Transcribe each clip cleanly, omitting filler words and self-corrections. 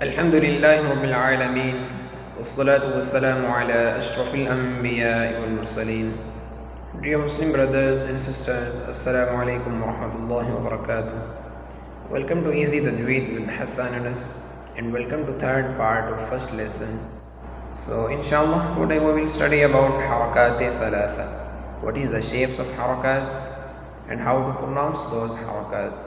الحمد لله رب العالمين والصلاة والسلام على أشرف الأنبياء والمرسلين. Dear Muslim brothers and sisters, Assalamu alaikum wa rahmatullahi wa barakatuh. Welcome to Easy Tajhweed with Hassan Anass, and welcome to third part of first lesson. So inshallah today we will study about حركات ثلاثه. What is the shapes of harakat and how to pronounce those harakat.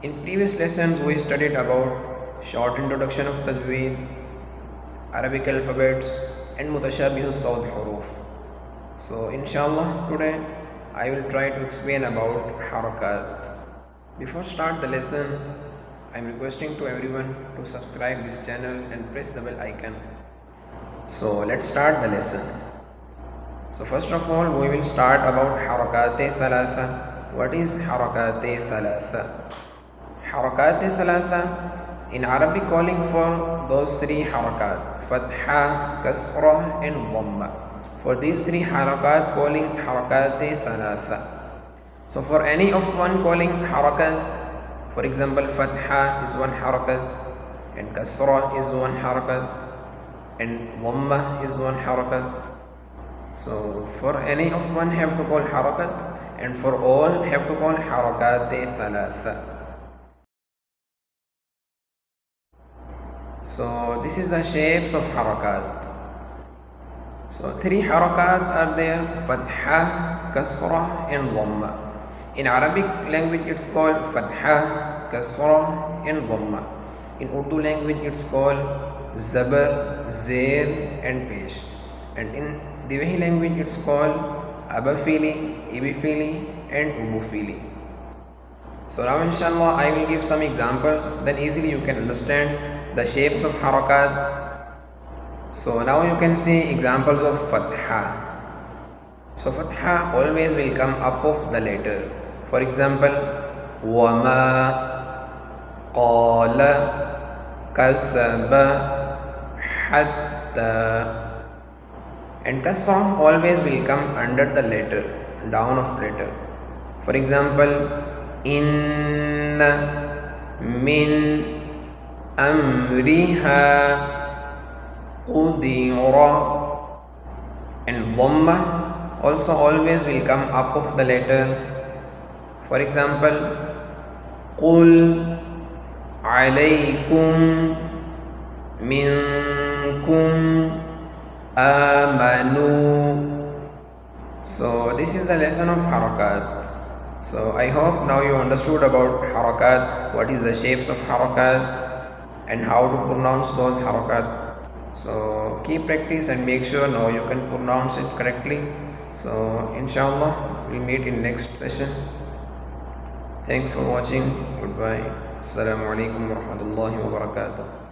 In previous lessons we studied about short introduction of Tajhweed, Arabic alphabets and mutashabih sawt huruf. So inshallah today I will try to explain about harakat. Before start the lesson, I am requesting to everyone to subscribe this channel and press the bell icon. So let's start the lesson. So first of all we will start about حركات ثلاثه. What is حركات ثلاثه? حركات ثلاثه in Arabic calling for those three harakat, fatha, kasra and dhamma. For these three harakat calling حركات ثلاثه. So for any of one calling harakat, for example fatha is one harakat and kasra is one harakat and dhamma is one harakat. So for any of one have to call harakat and for all have to call حركات ثلاثه. So this is the shapes of harakat. So three harakat are there: fatha, kasra and dhamma. In Arabic language it's called fatha, kasra and dhamma. In Urdu language it's called zabar, zair and pesh. And in Divehi language it's called abafili, ibifili and ubufili. So now inshallah I will give some examples, then easily you can understand the shapes of harakat. So now you can see examples of fatha. So fatha always will come up of the letter. For example, wama, qala, kasaba, hatta. And kasra always will come under the letter, down of letter. For example, inna, min, amriha, qudira. And dhamma also always will come up of the letter. For example, qul alaykum, minkum, amanu. So this is the lesson of harakat. So I hope now you understood about harakat, what is the shapes of harakat and how to pronounce those harakat. So keep practice and make sure now you can pronounce it correctly. So inshallah we'll meet in next session. Thanks for watching. Goodbye. Assalamu alaikum wa rahmatullahi wa barakatuh.